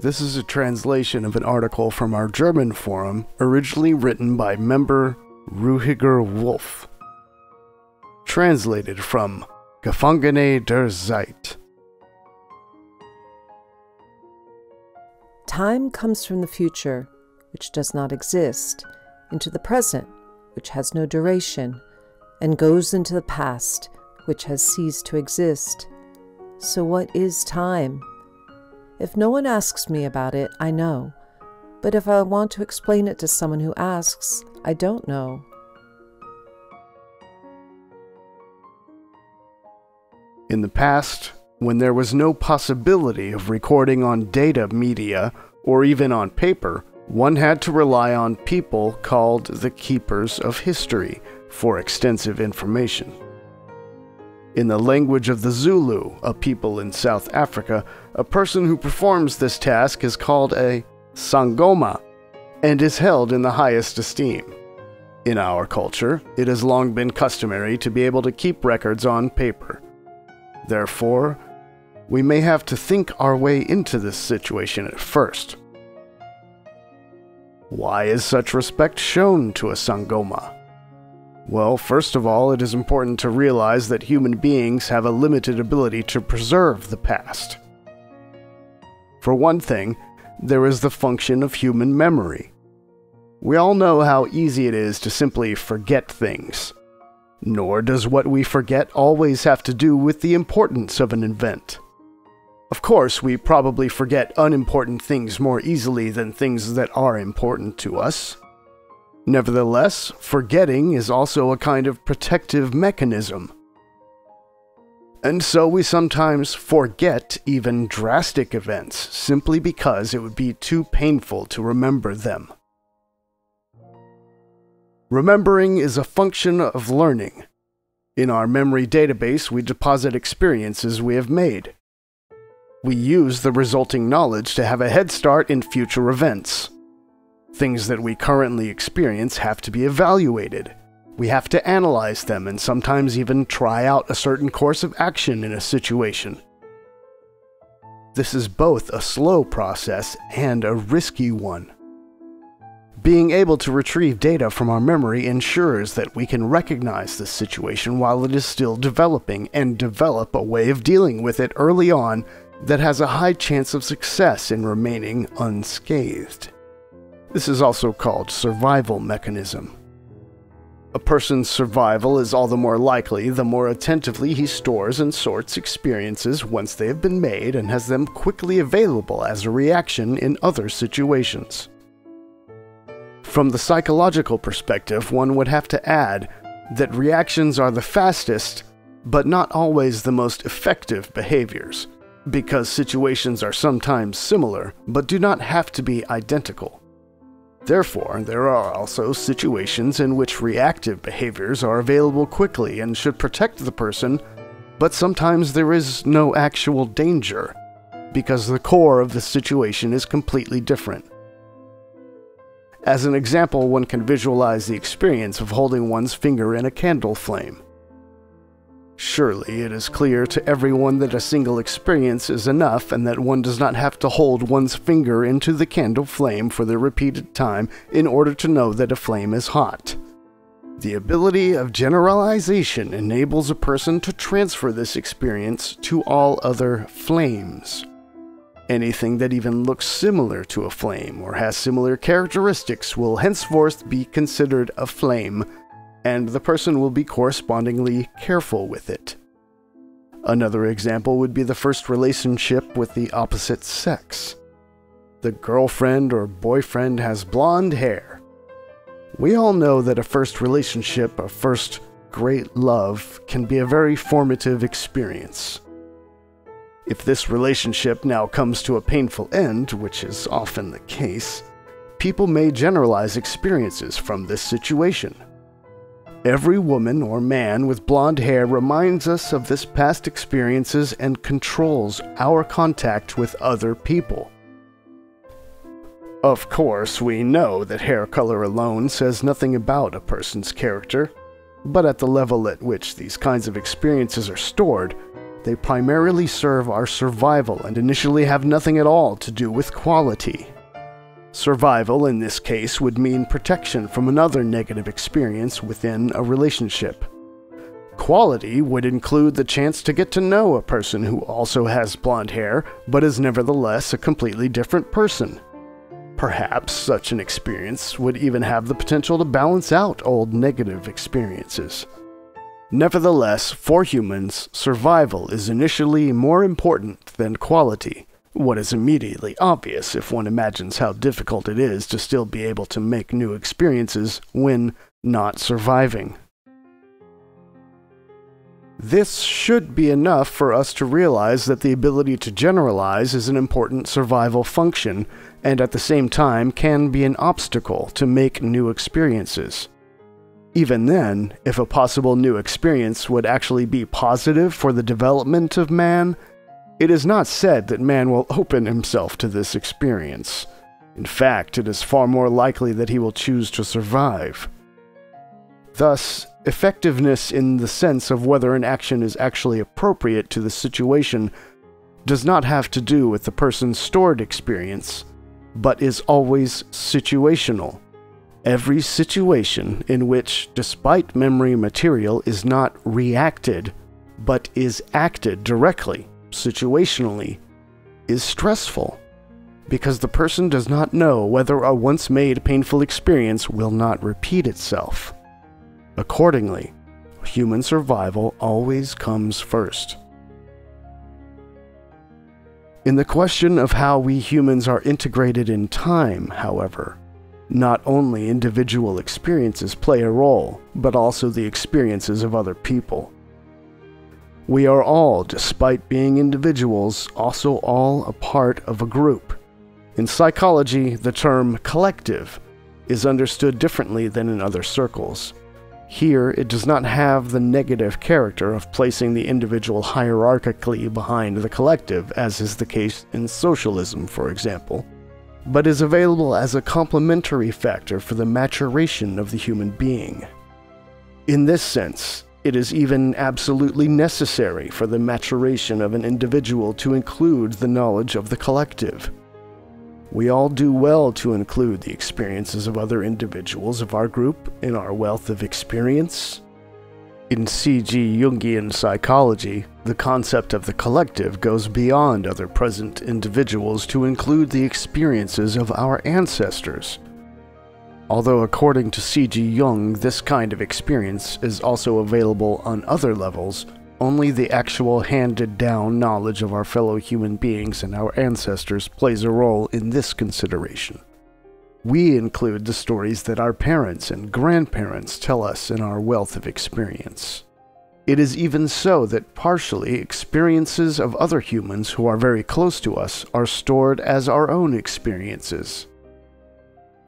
This is a translation of an article from our German forum, originally written by member Ruhiger Wolf. Translated from Gefangene der Zeit. Time comes from the future, which does not exist, into the present, which has no duration, and goes into the past, which has ceased to exist. So what is time? If no one asks me about it, I know. But if I want to explain it to someone who asks, I don't know. In the past, when there was no possibility of recording on data media or even on paper, one had to rely on people called the keepers of history for extensive information. In the language of the Zulu, a people in South Africa, a person who performs this task is called a sangoma and is held in the highest esteem. In our culture, it has long been customary to be able to keep records on paper. Therefore, we may have to think our way into this situation at first. Why is such respect shown to a sangoma? Well, first of all, it is important to realize that human beings have a limited ability to preserve the past. For one thing, there is the function of human memory. We all know how easy it is to simply forget things. Nor does what we forget always have to do with the importance of an event. Of course, we probably forget unimportant things more easily than things that are important to us. Nevertheless, forgetting is also a kind of protective mechanism. And so we sometimes forget even drastic events simply because it would be too painful to remember them. Remembering is a function of learning. In our memory database, we deposit experiences we have made. We use the resulting knowledge to have a head start in future events. Things that we currently experience have to be evaluated. We have to analyze them and sometimes even try out a certain course of action in a situation. This is both a slow process and a risky one. Being able to retrieve data from our memory ensures that we can recognize the situation while it is still developing and develop a way of dealing with it early on that has a high chance of success in remaining unscathed. This is also called survival mechanism. A person's survival is all the more likely the more attentively he stores and sorts experiences once they have been made and has them quickly available as a reaction in other situations. From the psychological perspective, one would have to add that reactions are the fastest, but not always the most effective behaviors, because situations are sometimes similar, but do not have to be identical. Therefore, there are also situations in which reactive behaviors are available quickly and should protect the person, but sometimes there is no actual danger, because the core of the situation is completely different. As an example, one can visualize the experience of holding one's finger in a candle flame. Surely it is clear to everyone that a single experience is enough and that one does not have to hold one's finger into the candle flame for the repeated time in order to know that a flame is hot. The ability of generalization enables a person to transfer this experience to all other flames. Anything that even looks similar to a flame or has similar characteristics will henceforth be considered a flame, and the person will be correspondingly careful with it. Another example would be the first relationship with the opposite sex. The girlfriend or boyfriend has blonde hair. We all know that a first relationship, a first great love, can be a very formative experience. If this relationship now comes to a painful end, which is often the case, people may generalize experiences from this situation. Every woman or man with blonde hair reminds us of this past experiences and controls our contact with other people. Of course, we know that hair color alone says nothing about a person's character, but at the level at which these kinds of experiences are stored, They primarily serve our survival and initially have nothing at all to do with quality. Survival, in this case, would mean protection from another negative experience within a relationship. Quality would include the chance to get to know a person who also has blonde hair, but is nevertheless a completely different person. Perhaps such an experience would even have the potential to balance out old negative experiences. Nevertheless, for humans, survival is initially more important than quality, what is immediately obvious if one imagines how difficult it is to still be able to make new experiences when not surviving. This should be enough for us to realize that the ability to generalize is an important survival function, and at the same time can be an obstacle to make new experiences. Even then, if a possible new experience would actually be positive for the development of man, it is not said that man will open himself to this experience. In fact, it is far more likely that he will choose to survive. Thus, effectiveness in the sense of whether an action is actually appropriate to the situation does not have to do with the person's stored experience, but is always situational. Every situation in which, despite memory material, is not reacted, but is acted directly, situationally, is stressful, because the person does not know whether a once-made painful experience will not repeat itself. Accordingly, human survival always comes first. In the question of how we humans are integrated in time, however, not only individual experiences play a role, but also the experiences of other people. We are all, despite being individuals, also all a part of a group. In psychology, the term collective is understood differently than in other circles. Here, it does not have the negative character of placing the individual hierarchically behind the collective, as is the case in socialism, for example, but is available as a complementary factor for the maturation of the human being. In this sense, it is even absolutely necessary for the maturation of an individual to include the knowledge of the collective. We all do well to include the experiences of other individuals of our group in our wealth of experience. In C.G. Jungian psychology, the concept of the collective goes beyond other present individuals to include the experiences of our ancestors. Although according to C.G. Jung, this kind of experience is also available on other levels, only the actual handed-down knowledge of our fellow human beings and our ancestors plays a role in this consideration. We include the stories that our parents and grandparents tell us in our wealth of experience. It is even so that partially experiences of other humans who are very close to us are stored as our own experiences.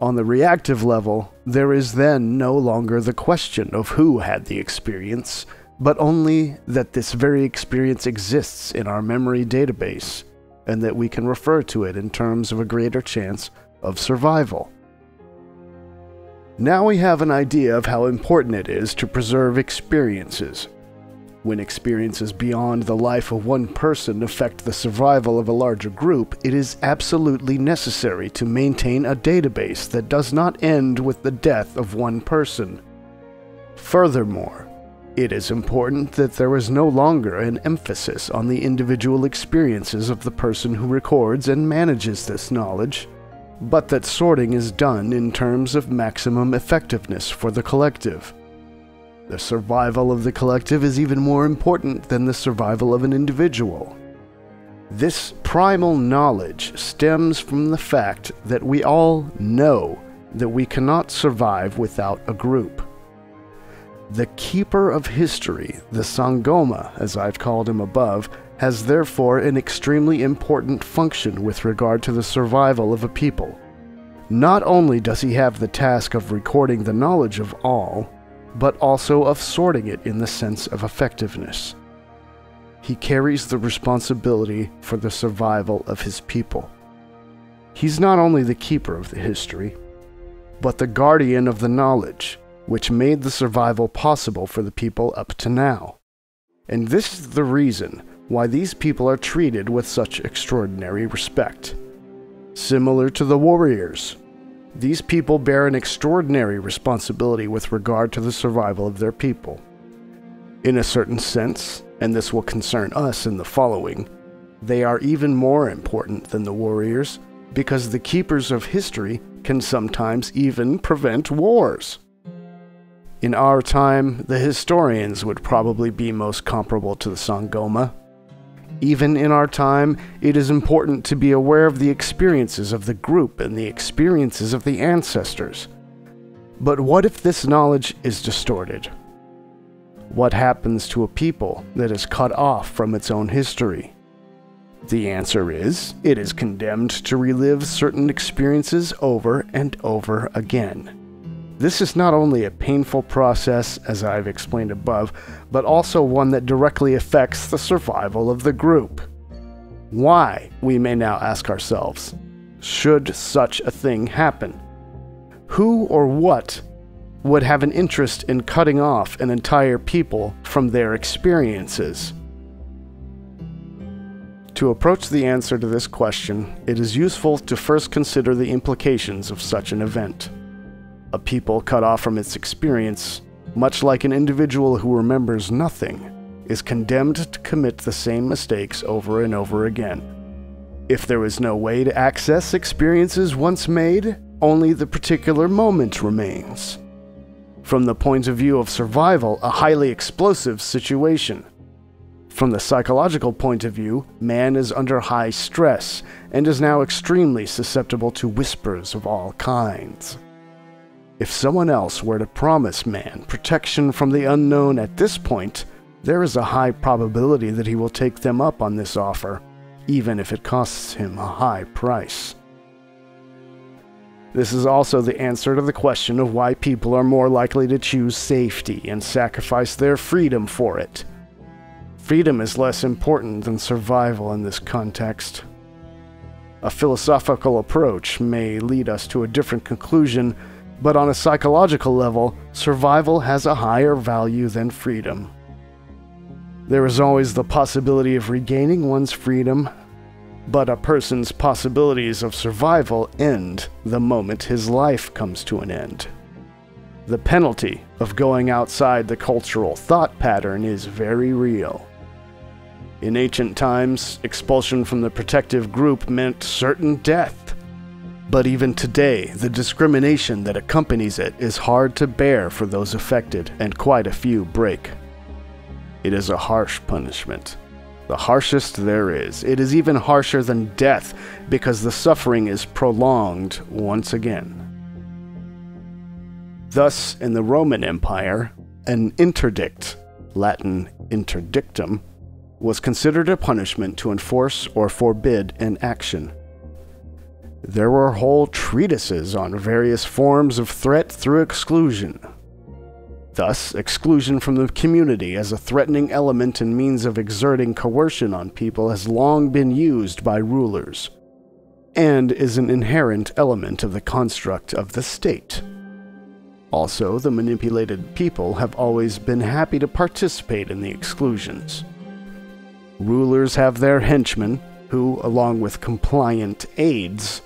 On the reactive level, there is then no longer the question of who had the experience, but only that this very experience exists in our memory database, and that we can refer to it in terms of a greater chance of survival. Now we have an idea of how important it is to preserve experiences. When experiences beyond the life of one person affect the survival of a larger group, it is absolutely necessary to maintain a database that does not end with the death of one person. Furthermore, it is important that there is no longer an emphasis on the individual experiences of the person who records and manages this knowledge, but that sorting is done in terms of maximum effectiveness for the collective. The survival of the collective is even more important than the survival of an individual. This primal knowledge stems from the fact that we all know that we cannot survive without a group. The keeper of history, the Sangoma, as I've called him above, has therefore an extremely important function with regard to the survival of a people. Not only does he have the task of recording the knowledge of all, but also of sorting it in the sense of effectiveness. He carries the responsibility for the survival of his people. He's not only the keeper of the history, but the guardian of the knowledge, which made the survival possible for the people up to now. And this is the reason why these people are treated with such extraordinary respect. Similar to the warriors, these people bear an extraordinary responsibility with regard to the survival of their people. In a certain sense, and this will concern us in the following, they are even more important than the warriors because the keepers of history can sometimes even prevent wars. In our time, the historians would probably be most comparable to the Sangoma. Even in our time, it is important to be aware of the experiences of the group and the experiences of the ancestors. But what if this knowledge is distorted? What happens to a people that is cut off from its own history? The answer is, it is condemned to relive certain experiences over and over again. This is not only a painful process, as I've explained above, but also one that directly affects the survival of the group. Why, we may now ask ourselves, should such a thing happen? Who or what would have an interest in cutting off an entire people from their experiences? To approach the answer to this question, it is useful to first consider the implications of such an event. A people cut off from its experience, much like an individual who remembers nothing, is condemned to commit the same mistakes over and over again. If there is no way to access experiences once made, only the particular moment remains. From the point of view of survival, a highly explosive situation. From the psychological point of view, man is under high stress and is now extremely susceptible to whispers of all kinds. If someone else were to promise man protection from the unknown at this point, there is a high probability that he will take them up on this offer, even if it costs him a high price. This is also the answer to the question of why people are more likely to choose safety and sacrifice their freedom for it. Freedom is less important than survival in this context. A philosophical approach may lead us to a different conclusion, but on a psychological level, survival has a higher value than freedom. There is always the possibility of regaining one's freedom, but a person's possibilities of survival end the moment his life comes to an end. The penalty of going outside the cultural thought pattern is very real. In ancient times, expulsion from the protective group meant certain death. But even today, the discrimination that accompanies it is hard to bear for those affected, and quite a few break. It is a harsh punishment. The harshest there is. It is even harsher than death, because the suffering is prolonged once again. Thus, in the Roman Empire, an interdict, Latin interdictum, was considered a punishment to enforce or forbid an action. There were whole treatises on various forms of threat through exclusion. Thus, exclusion from the community as a threatening element and means of exerting coercion on people has long been used by rulers, and is an inherent element of the construct of the state. Also, the manipulated people have always been happy to participate in the exclusions. Rulers have their henchmen, who, along with compliant aides,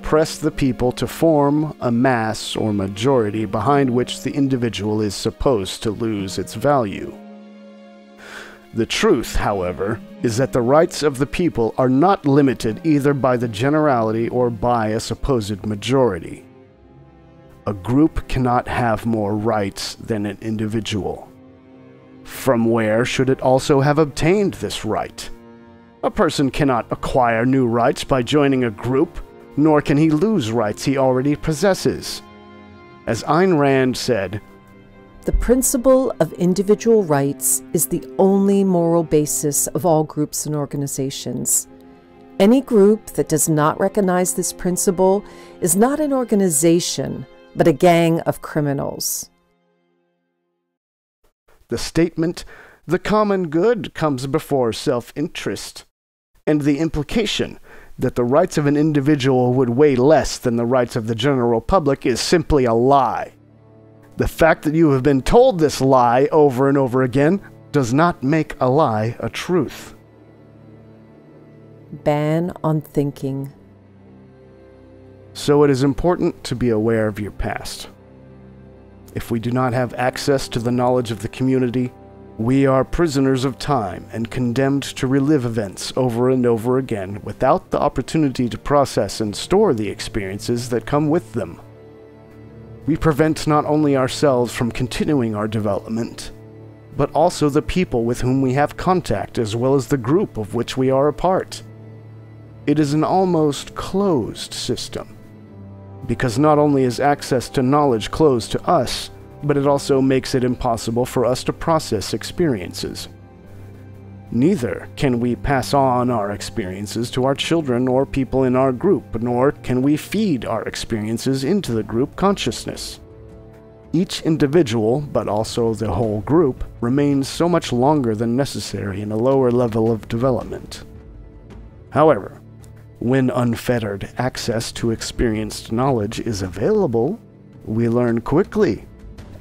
press the people to form a mass or majority behind which the individual is supposed to lose its value. The truth, however, is that the rights of the people are not limited either by the generality or by a supposed majority. A group cannot have more rights than an individual. From where should it also have obtained this right? A person cannot acquire new rights by joining a group, nor can he lose rights he already possesses. As Ayn Rand said, "The principle of individual rights is the only moral basis of all groups and organizations. Any group that does not recognize this principle is not an organization, but a gang of criminals." The statement, "the common good comes before self-interest," and the implication that the rights of an individual would weigh less than the rights of the general public is simply a lie. The fact that you have been told this lie over and over again does not make a lie a truth. Ban on thinking. So it is important to be aware of your past. If we do not have access to the knowledge of the community, we are prisoners of time and condemned to relive events over and over again without the opportunity to process and store the experiences that come with them. We prevent not only ourselves from continuing our development, but also the people with whom we have contact as well as the group of which we are a part. It is an almost closed system, because not only is access to knowledge closed to us, but it also makes it impossible for us to process experiences. Neither can we pass on our experiences to our children or people in our group, nor can we feed our experiences into the group consciousness. Each individual, but also the whole group, remains so much longer than necessary in a lower level of development. However, when unfettered access to experienced knowledge is available, we learn quickly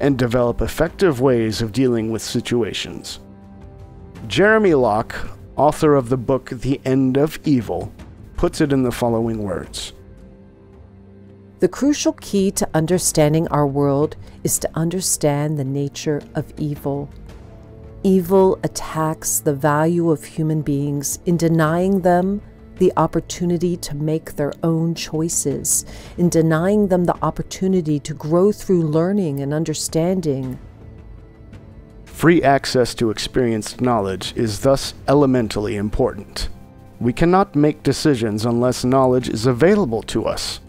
and develop effective ways of dealing with situations. Jeremy Locke, author of the book The End of Evil, puts it in the following words. The crucial key to understanding our world is to understand the nature of evil. Evil attacks the value of human beings in denying them the opportunity to make their own choices, in denying them the opportunity to grow through learning and understanding. Free access to experienced knowledge is thus elementally important. We cannot make decisions unless knowledge is available to us.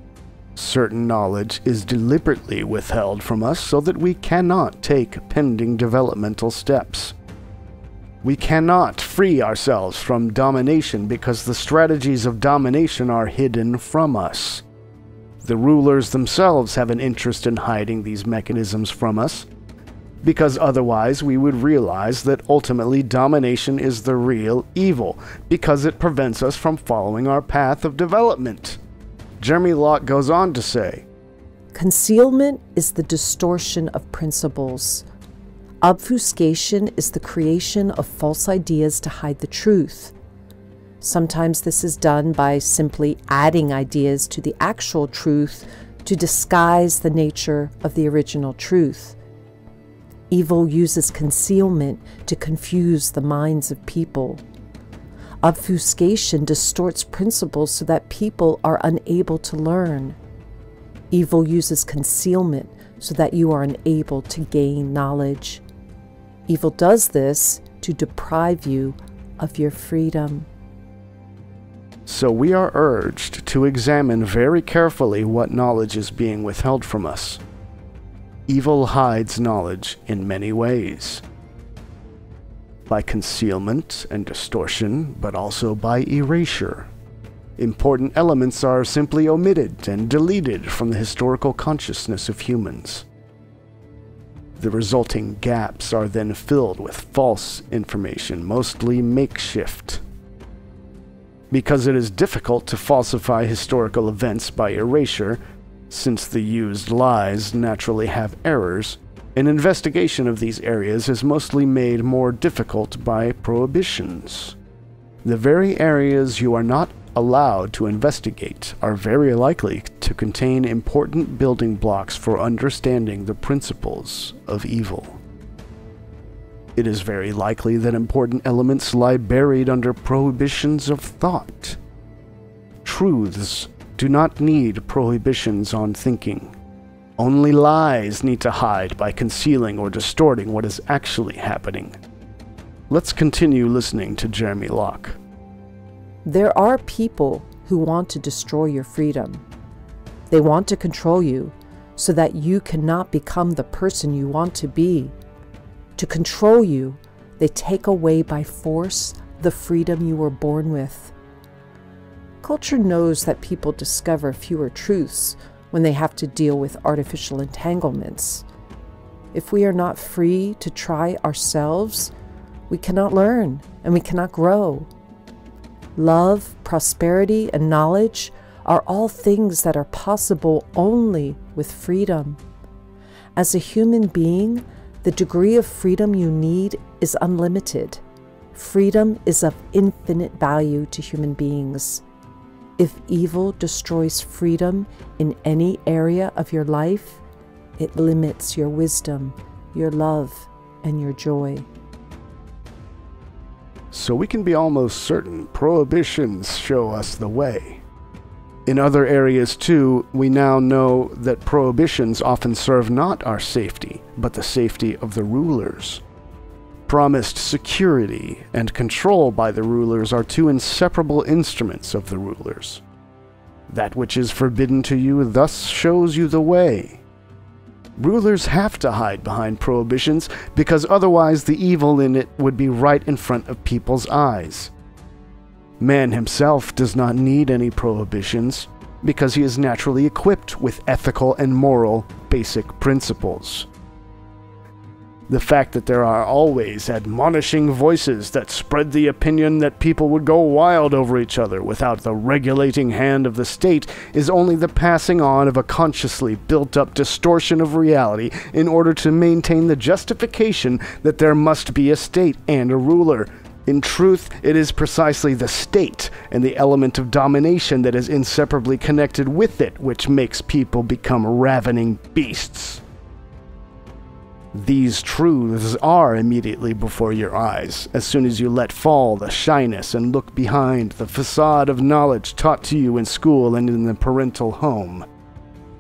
Certain knowledge is deliberately withheld from us so that we cannot take pending developmental steps. We cannot free ourselves from domination because the strategies of domination are hidden from us. The rulers themselves have an interest in hiding these mechanisms from us, because otherwise we would realize that ultimately domination is the real evil, because it prevents us from following our path of development. Jeremy Locke goes on to say, Concealment is the distortion of principles. Obfuscation is the creation of false ideas to hide the truth. Sometimes this is done by simply adding ideas to the actual truth to disguise the nature of the original truth. Evil uses concealment to confuse the minds of people. Obfuscation distorts principles so that people are unable to learn. Evil uses concealment so that you are unable to gain knowledge. Evil does this to deprive you of your freedom. So we are urged to examine very carefully what knowledge is being withheld from us. Evil hides knowledge in many ways. By concealment and distortion, but also by erasure. Important elements are simply omitted and deleted from the historical consciousness of humans. The resulting gaps are then filled with false information, mostly makeshift. Because it is difficult to falsify historical events by erasure, since the used lies naturally have errors, an investigation of these areas is mostly made more difficult by prohibitions. The very areas you are not allowed to investigate are very likely to contain important building blocks for understanding the principles of evil. It is very likely that important elements lie buried under prohibitions of thought. Truths do not need prohibitions on thinking. Only lies need to hide by concealing or distorting what is actually happening. Let's continue listening to Jeremy Locke. There are people who want to destroy your freedom. They want to control you so that you cannot become the person you want to be. To control you, they take away by force the freedom you were born with. Culture knows that people discover fewer truths when they have to deal with artificial entanglements. If we are not free to try ourselves, we cannot learn and we cannot grow. Love, prosperity, and knowledge are all things that are possible only with freedom. As a human being, the degree of freedom you need is unlimited. Freedom is of infinite value to human beings. If evil destroys freedom in any area of your life, it limits your wisdom, your love, and your joy. So we can be almost certain prohibitions show us the way. In other areas too, we now know that prohibitions often serve not our safety, but the safety of the rulers. Promised security and control by the rulers are two inseparable instruments of the rulers. That which is forbidden to you thus shows you the way. Rulers have to hide behind prohibitions because otherwise the evil in it would be right in front of people's eyes. Man himself does not need any prohibitions because he is naturally equipped with ethical and moral basic principles. The fact that there are always admonishing voices that spread the opinion that people would go wild over each other without the regulating hand of the state is only the passing on of a consciously built-up distortion of reality in order to maintain the justification that there must be a state and a ruler. In truth, it is precisely the state and the element of domination that is inseparably connected with it which makes people become ravening beasts. These truths are immediately before your eyes, as soon as you let fall the shyness and look behind the facade of knowledge taught to you in school and in the parental home.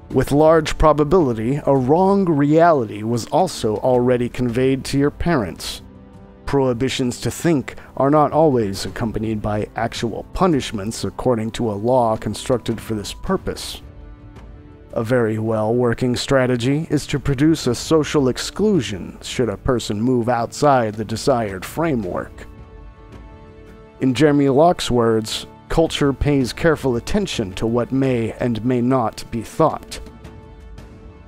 With large probability, a wrong reality was also already conveyed to your parents. Prohibitions to think are not always accompanied by actual punishments according to a law constructed for this purpose. A very well-working strategy is to produce a social exclusion should a person move outside the desired framework. In Jeremy Locke's words, culture pays careful attention to what may and may not be thought.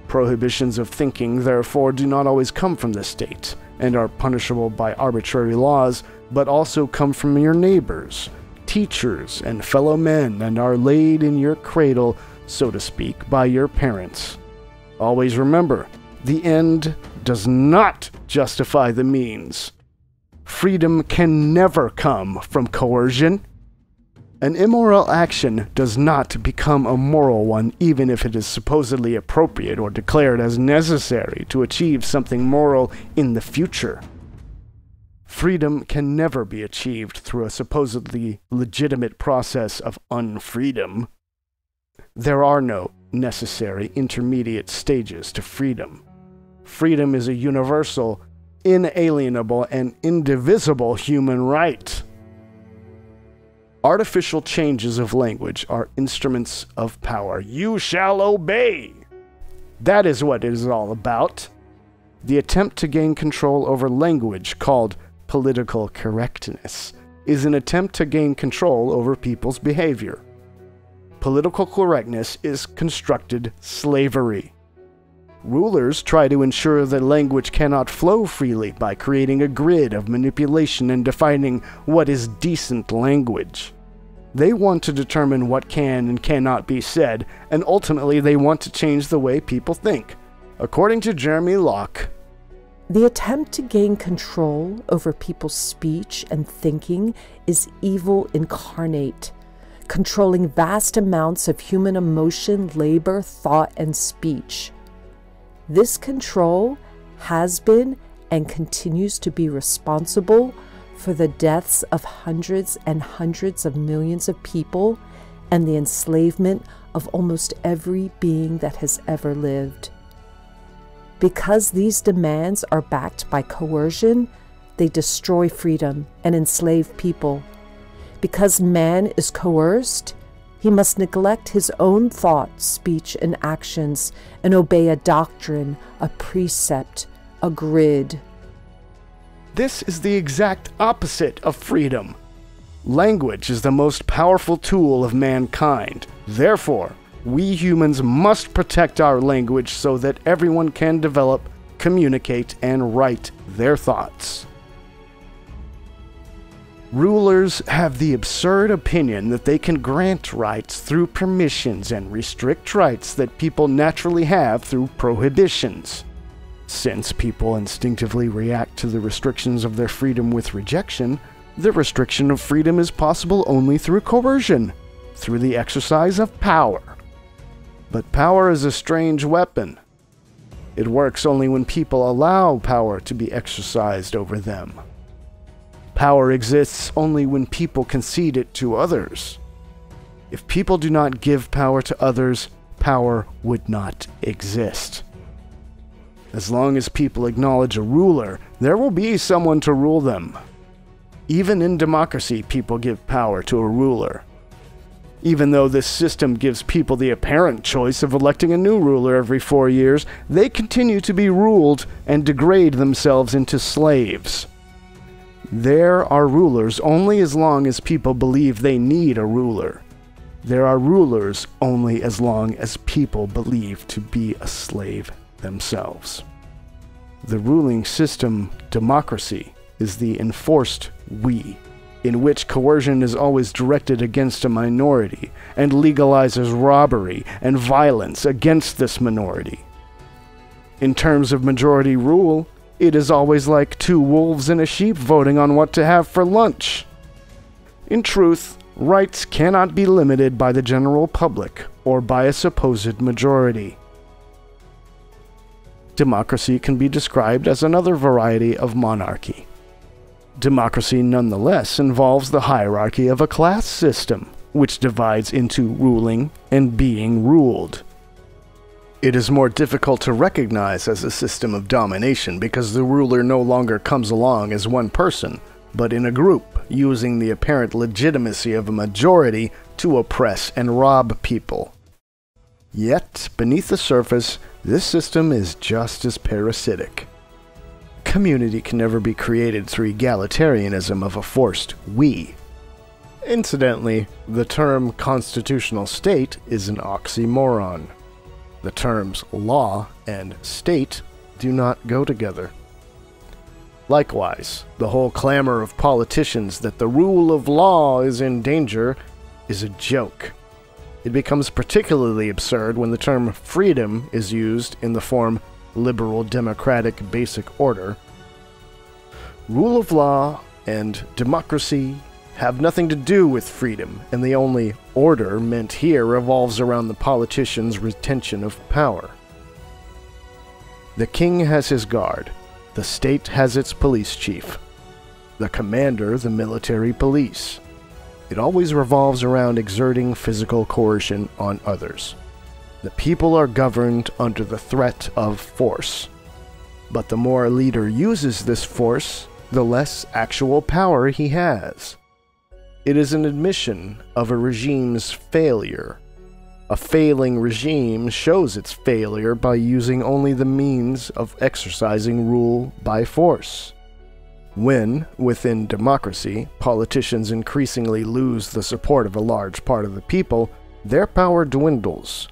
Prohibitions of thinking, therefore, do not always come from the state, and are punishable by arbitrary laws, but also come from your neighbors, teachers, and fellow men, and are laid in your cradle, so to speak, by your parents. Always remember, the end does not justify the means. Freedom can never come from coercion. An immoral action does not become a moral one even if it is supposedly appropriate or declared as necessary to achieve something moral in the future. Freedom can never be achieved through a supposedly legitimate process of unfreedom. There are no necessary intermediate stages to freedom. Freedom is a universal, inalienable, and indivisible human right. Artificial changes of language are instruments of power. You shall obey! That is what it is all about. The attempt to gain control over language, called political correctness, is an attempt to gain control over people's behavior. Political correctness is constructed slavery. Rulers try to ensure that language cannot flow freely by creating a grid of manipulation and defining what is decent language. They want to determine what can and cannot be said, and ultimately they want to change the way people think. According to Jeremy Locke, the attempt to gain control over people's speech and thinking is evil incarnate, controlling vast amounts of human emotion, labor, thought, and speech. This control has been and continues to be responsible for the deaths of hundreds and hundreds of millions of people and the enslavement of almost every being that has ever lived. Because these demands are backed by coercion, they destroy freedom and enslave people. Because man is coerced, he must neglect his own thought, speech, and actions and obey a doctrine, a precept, a grid. this is the exact opposite of freedom. Language is the most powerful tool of mankind. Therefore, we humans must protect our language so that everyone can develop, communicate, and write their thoughts. Rulers have the absurd opinion that they can grant rights through permissions and restrict rights that people naturally have through prohibitions. Since people instinctively react to the restrictions of their freedom with rejection, The restriction of freedom is possible only through coercion, through the exercise of power. But power is a strange weapon. It works only when people allow power to be exercised over them. Power exists only when people concede it to others. If people do not give power to others, power would not exist. As long as people acknowledge a ruler, there will be someone to rule them. Even in democracy, people give power to a ruler. Even though this system gives people the apparent choice of electing a new ruler every 4 years, they continue to be ruled and degrade themselves into slaves. There are rulers only as long as people believe they need a ruler. There are rulers only as long as people believe to be a slave themselves. The ruling system, democracy, is the enforced we, in which coercion is always directed against a minority and legalizes robbery and violence against this minority. In terms of majority rule, it is always like two wolves and a sheep voting on what to have for lunch. In truth, rights cannot be limited by the general public or by a supposed majority. Democracy can be described as another variety of monarchy. Democracy nonetheless involves the hierarchy of a class system, which divides into ruling and being ruled. It is more difficult to recognize as a system of domination because the ruler no longer comes along as one person, but in a group, using the apparent legitimacy of a majority to oppress and rob people. Yet, beneath the surface, this system is just as parasitic. Community can never be created through egalitarianism of a forced we. Incidentally, the term constitutional state is an oxymoron. The terms law and state do not go together. Likewise, the whole clamor of politicians that the rule of law is in danger is a joke. It becomes particularly absurd when the term freedom is used in the form liberal democratic basic order. Rule of law and democracy have nothing to do with freedom, and the only order meant here revolves around the politician's retention of power. The king has his guard. The state has its police chief. The commander, the military police. It always revolves around exerting physical coercion on others. The people are governed under the threat of force. But the more a leader uses this force, the less actual power he has. It is an admission of a regime's failure. A failing regime shows its failure by using only the means of exercising rule by force. When, within democracy, politicians increasingly lose the support of a large part of the people, their power dwindles.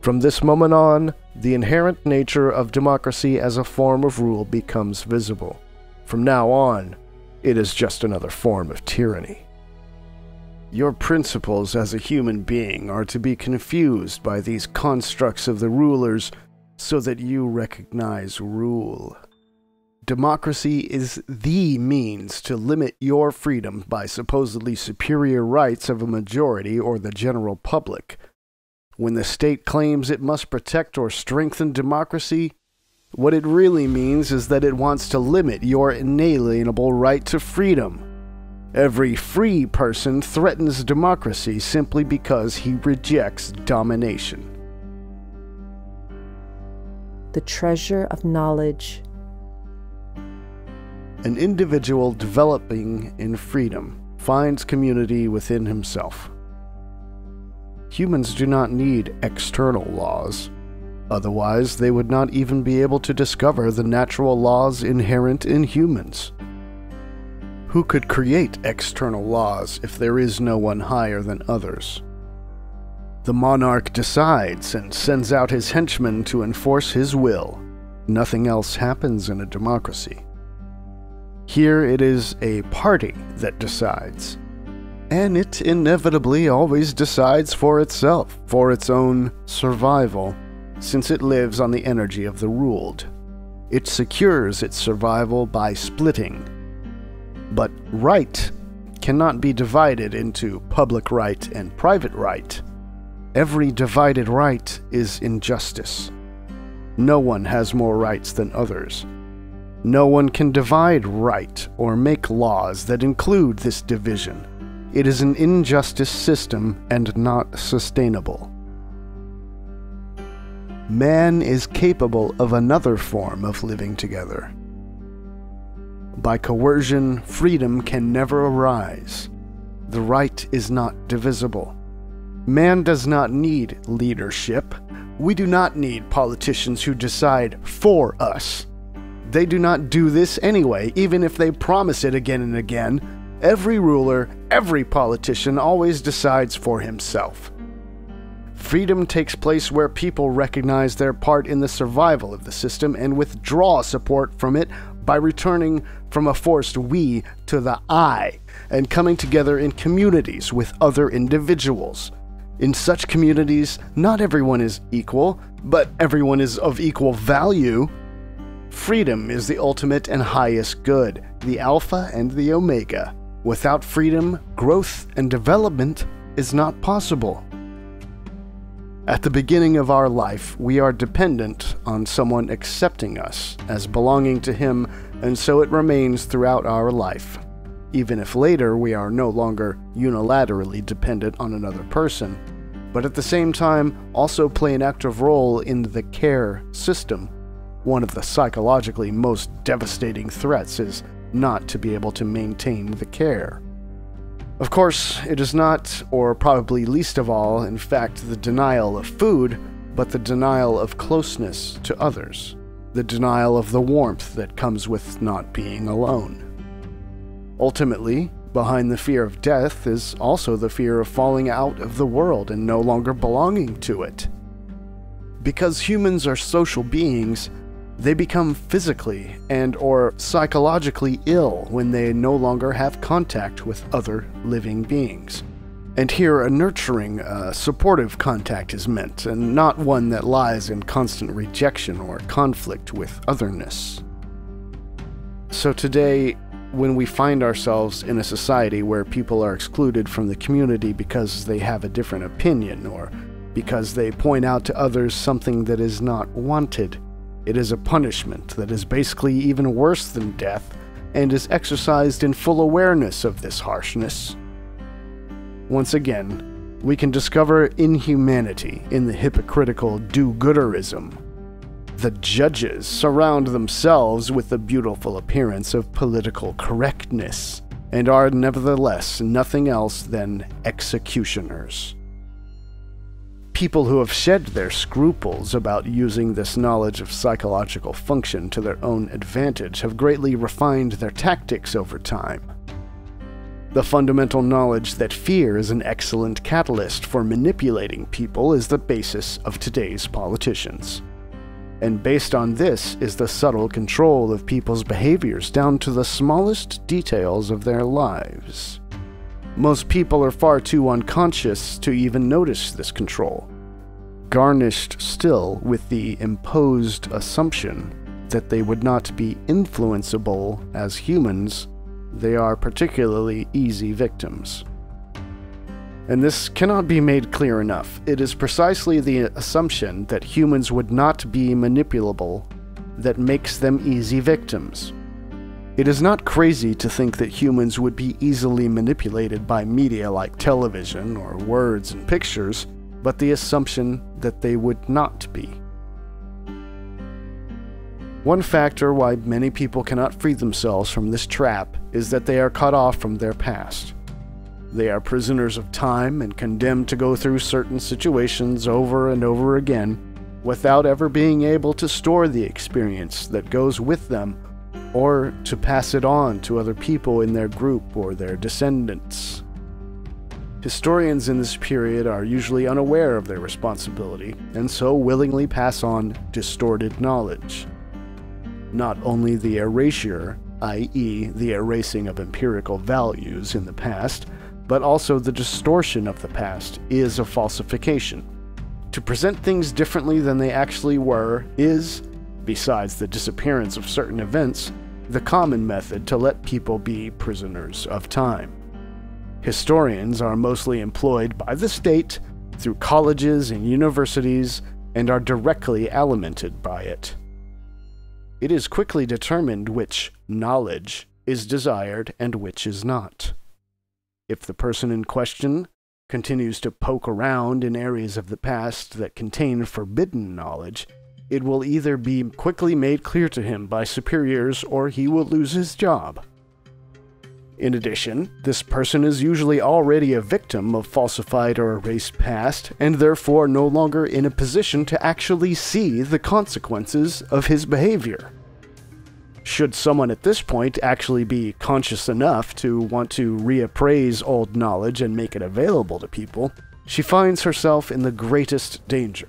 From this moment on, the inherent nature of democracy as a form of rule becomes visible. From now on, it is just another form of tyranny. Your principles as a human being are to be confused by these constructs of the rulers so that you recognize rule. Democracy is the means to limit your freedom by supposedly superior rights of a majority or the general public. When the state claims it must protect or strengthen democracy, what it really means is that it wants to limit your inalienable right to freedom. Every free person threatens democracy simply because he rejects domination. The treasure of knowledge. An individual developing in freedom finds community within himself. Humans do not need external laws. Otherwise, they would not even be able to discover the natural laws inherent in humans. Who could create external laws if there is no one higher than others? The monarch decides and sends out his henchmen to enforce his will. Nothing else happens in a democracy. Here it is a party that decides. And it inevitably always decides for itself, for its own survival, since it lives on the energy of the ruled. It secures its survival by splitting. But right cannot be divided into public right and private right. Every divided right is injustice. No one has more rights than others. No one can divide right or make laws that include this division. It is an injustice system and not sustainable. Man is capable of another form of living together. By coercion, freedom can never arise. The right is not divisible. Man does not need leadership. We do not need politicians who decide for us. They do not do this anyway, even if they promise it again and again. Every ruler, every politician always decides for himself. Freedom takes place where people recognize their part in the survival of the system and withdraw support from it by returning from a forced we to the I and coming together in communities with other individuals. In such communities, not everyone is equal, but everyone is of equal value. Freedom is the ultimate and highest good, the alpha and the omega. Without freedom, growth and development is not possible. At the beginning of our life, we are dependent on someone accepting us as belonging to him, and so it remains throughout our life. Even if later we are no longer unilaterally dependent on another person, but at the same time also play an active role in the care system. One of the psychologically most devastating threats is not to be able to maintain the care. Of course, it is not, or probably least of all, in fact, the denial of food, but the denial of closeness to others, the denial of the warmth that comes with not being alone. Ultimately, behind the fear of death is also the fear of falling out of the world and no longer belonging to it. Because humans are social beings, they become physically and or psychologically ill when they no longer have contact with other living beings. And here a nurturing, supportive contact is meant, and not one that lies in constant rejection or conflict with otherness. So today, when we find ourselves in a society where people are excluded from the community because they have a different opinion or because they point out to others something that is not wanted, it is a punishment that is basically even worse than death and is exercised in full awareness of this harshness. Once again, we can discover inhumanity in the hypocritical do-gooderism. The judges surround themselves with the beautiful appearance of political correctness and are nevertheless nothing else than executioners. People who have shed their scruples about using this knowledge of psychological function to their own advantage have greatly refined their tactics over time. The fundamental knowledge that fear is an excellent catalyst for manipulating people is the basis of today's politicians. And based on this is the subtle control of people's behaviors down to the smallest details of their lives. Most people are far too unconscious to even notice this control, garnished still with the imposed assumption that they would not be influenceable as humans. They are particularly easy victims. And this cannot be made clear enough. It is precisely the assumption that humans would not be manipulable that makes them easy victims. It is not crazy to think that humans would be easily manipulated by media like television or words and pictures, but the assumption that they would not be. One factor why many people cannot free themselves from this trap is that they are cut off from their past. They are prisoners of time and condemned to go through certain situations over and over again without ever being able to store the experience that goes with them or to pass it on to other people in their group or their descendants. Historians in this period are usually unaware of their responsibility, and so willingly pass on distorted knowledge. Not only the erasure, i.e., the erasing of empirical values in the past, but also the distortion of the past is a falsification. To present things differently than they actually were is, besides the disappearance of certain events, the common method to let people be prisoners of time. Historians are mostly employed by the state through colleges and universities and are directly alimented by it. It is quickly determined which knowledge is desired and which is not. If the person in question continues to poke around in areas of the past that contain forbidden knowledge, it will either be quickly made clear to him by superiors or he will lose his job. In addition, this person is usually already a victim of falsified or erased past, and therefore no longer in a position to actually see the consequences of his behavior. Should someone at this point actually be conscious enough to want to reappraise old knowledge and make it available to people, she finds herself in the greatest danger.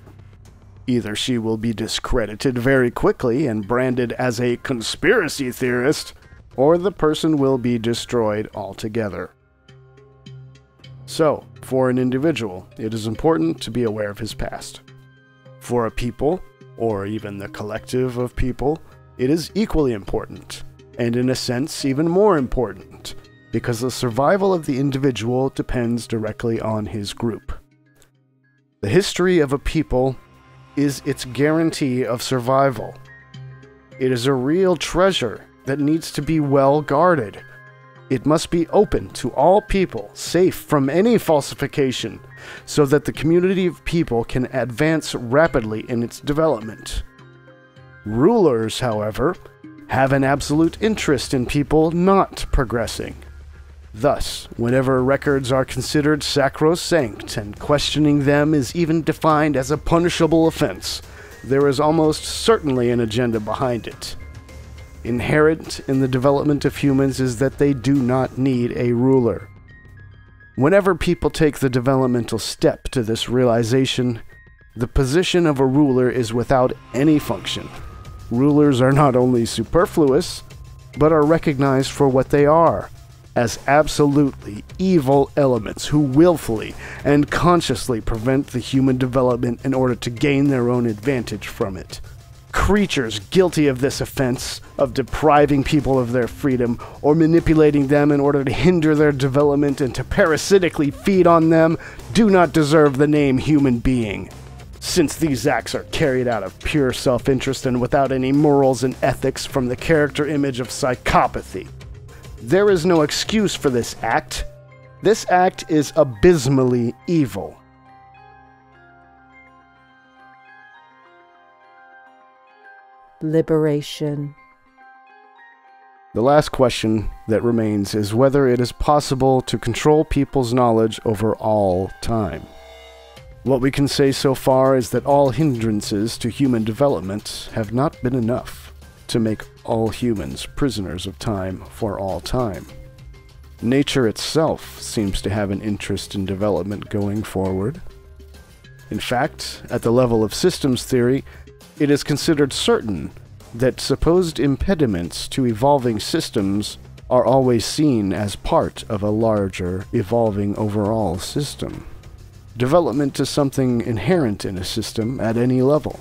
Either she will be discredited very quickly and branded as a conspiracy theorist, or the person will be destroyed altogether. So, for an individual, it is important to be aware of his past. For a people, or even the collective of people, it is equally important, and in a sense even more important, because the survival of the individual depends directly on his group. The history of a people is its guarantee of survival. It is a real treasure that needs to be well guarded. It must be open to all people, safe from any falsification, so that the community of people can advance rapidly in its development. Rulers, however, have an absolute interest in people not progressing. Thus, whenever records are considered sacrosanct and questioning them is even defined as a punishable offense, there is almost certainly an agenda behind it. Inherent in the development of humans is that they do not need a ruler. Whenever people take the developmental step to this realization, the position of a ruler is without any function. Rulers are not only superfluous, but are recognized for what they are, as absolutely evil elements who willfully and consciously prevent the human development in order to gain their own advantage from it. Creatures guilty of this offense, of depriving people of their freedom, or manipulating them in order to hinder their development and to parasitically feed on them, do not deserve the name human being. Since these acts are carried out of pure self-interest and without any morals and ethics from the character image of psychopathy. There is no excuse for this act. This act is abysmally evil. Liberation. The last question that remains is whether it is possible to control people's knowledge over all time. What we can say so far is that all hindrances to human development have not been enough to make all humans prisoners of time for all time. Nature itself seems to have an interest in development going forward. In fact, at the level of systems theory, it is considered certain that supposed impediments to evolving systems are always seen as part of a larger, evolving overall system. Development is something inherent in a system at any level.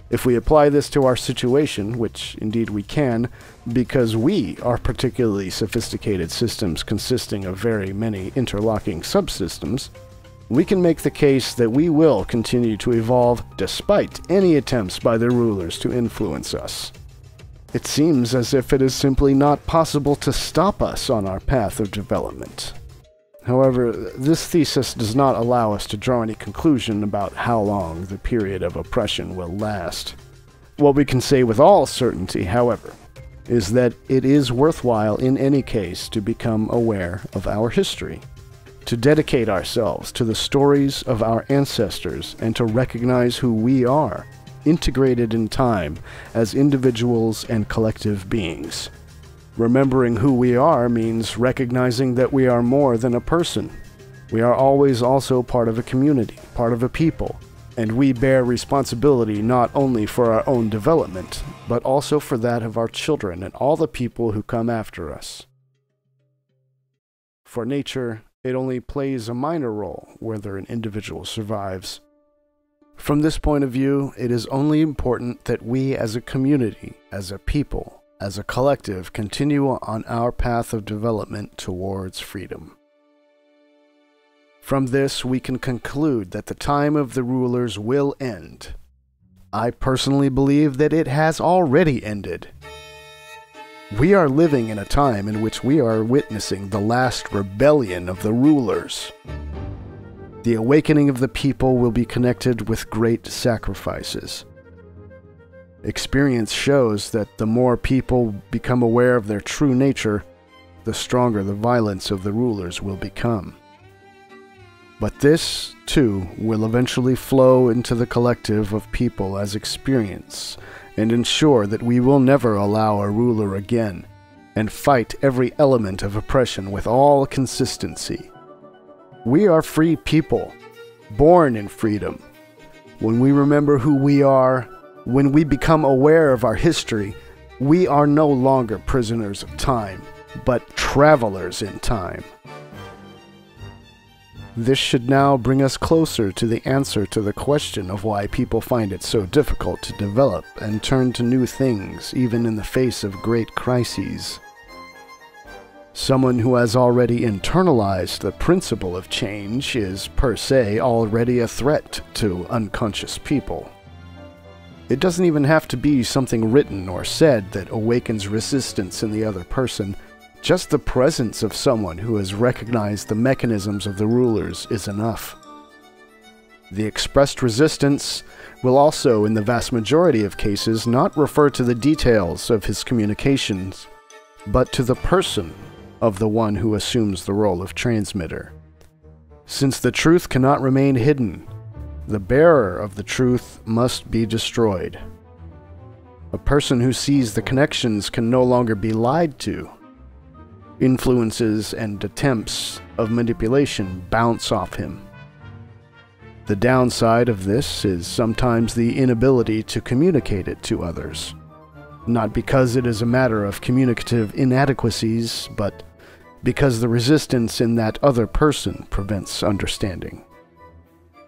If we apply this to our situation, which indeed we can, because we are particularly sophisticated systems consisting of very many interlocking subsystems, we can make the case that we will continue to evolve despite any attempts by the rulers to influence us. It seems as if it is simply not possible to stop us on our path of development. However, this thesis does not allow us to draw any conclusion about how long the period of oppression will last. What we can say with all certainty, however, is that it is worthwhile in any case to become aware of our history, to dedicate ourselves to the stories of our ancestors, and to recognize who we are, integrated in time as individuals and collective beings. Remembering who we are means recognizing that we are more than a person. We are always also part of a community, part of a people, and we bear responsibility not only for our own development, but also for that of our children and all the people who come after us. For nature, it only plays a minor role whether an individual survives. From this point of view, it is only important that we as a community, as a people, as a collective, continue on our path of development towards freedom. From this, we can conclude that the time of the rulers will end. I personally believe that it has already ended. We are living in a time in which we are witnessing the last rebellion of the rulers. The awakening of the people will be connected with great sacrifices. Experience shows that the more people become aware of their true nature, the stronger the violence of the rulers will become. But this, too, will eventually flow into the collective of people as experience, and ensure that we will never allow a ruler again, and fight every element of oppression with all consistency. We are free people, born in freedom. When we remember who we are, when we become aware of our history, we are no longer prisoners of time, but travelers in time. This should now bring us closer to the answer to the question of why people find it so difficult to develop and turn to new things, even in the face of great crises. Someone who has already internalized the principle of change is, per se, already a threat to unconscious people. It doesn't even have to be something written or said that awakens resistance in the other person. Just the presence of someone who has recognized the mechanisms of the rulers is enough. The expressed resistance will also, in the vast majority of cases, not refer to the details of his communications, but to the person of the one who assumes the role of transmitter. Since the truth cannot remain hidden, the bearer of the truth must be destroyed. A person who sees the connections can no longer be lied to. Influences and attempts of manipulation bounce off him. The downside of this is sometimes the inability to communicate it to others. Not because it is a matter of communicative inadequacies, but because the resistance in that other person prevents understanding.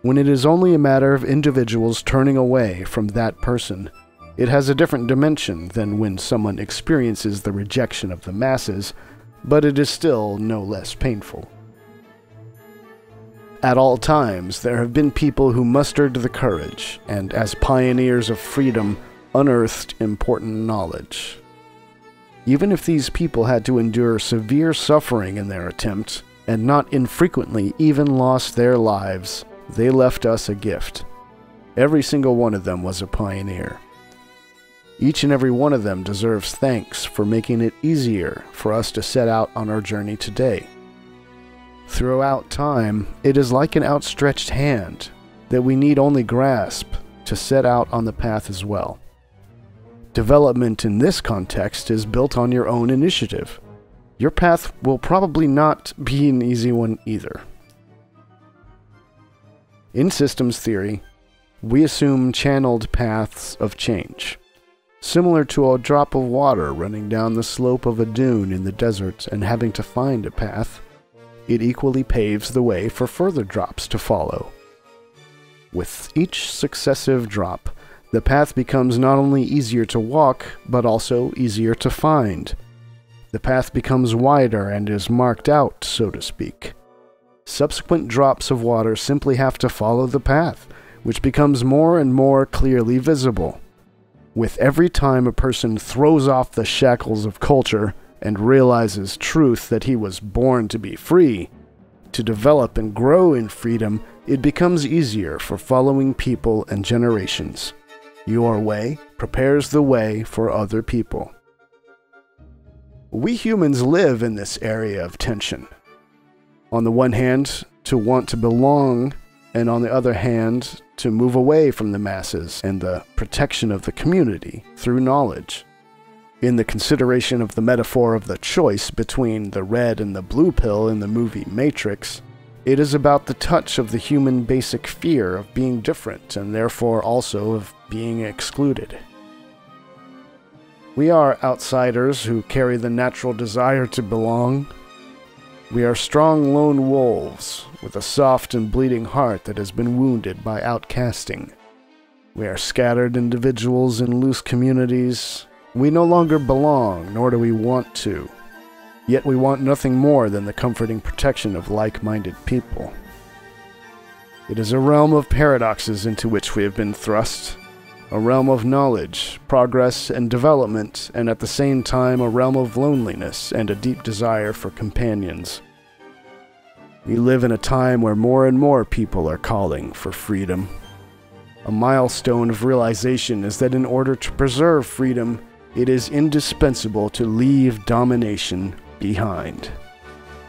When it is only a matter of individuals turning away from that person, it has a different dimension than when someone experiences the rejection of the masses, but it is still no less painful. At all times, there have been people who mustered the courage, and as pioneers of freedom, unearthed important knowledge. Even if these people had to endure severe suffering in their attempt, and not infrequently even lost their lives, they left us a gift. Every single one of them was a pioneer. Each and every one of them deserves thanks for making it easier for us to set out on our journey today. Throughout time, it is like an outstretched hand that we need only grasp to set out on the path as well. Development in this context is built on your own initiative. Your path will probably not be an easy one either. In systems theory, we assume channeled paths of change. Similar to a drop of water running down the slope of a dune in the desert and having to find a path, it equally paves the way for further drops to follow. With each successive drop, the path becomes not only easier to walk, but also easier to find. The path becomes wider and is marked out, so to speak. Subsequent drops of water simply have to follow the path, which becomes more and more clearly visible. With every time a person throws off the shackles of culture and realizes truth that he was born to be free, to develop and grow in freedom, it becomes easier for following people and generations. Your way prepares the way for other people. We humans live in this area of tension. On the one hand, to want to belong, and on the other hand, to move away from the masses and the protection of the community through knowledge. In the consideration of the metaphor of the choice between the red and the blue pill in the movie Matrix, it is about the touch of the human basic fear of being different and therefore also of being excluded. We are outsiders who carry the natural desire to belong. We are strong lone wolves with a soft and bleeding heart that has been wounded by outcasting. We are scattered individuals in loose communities. We no longer belong, nor do we want to. Yet we want nothing more than the comforting protection of like-minded people. It is a realm of paradoxes into which we have been thrust, a realm of knowledge, progress, and development, and at the same time a realm of loneliness and a deep desire for companions. We live in a time where more and more people are calling for freedom. A milestone of realization is that in order to preserve freedom, it is indispensable to leave domination behind.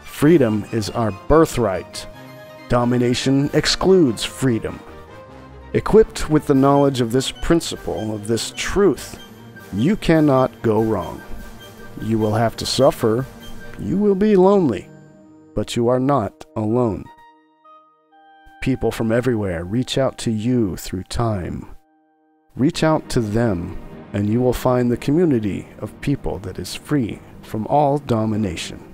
Freedom is our birthright. Domination excludes freedom. Equipped with the knowledge of this principle, of this truth, you cannot go wrong. You will have to suffer, you will be lonely, but you are not alone. People from everywhere reach out to you through time. Reach out to them, and you will find the community of people that is free from all domination.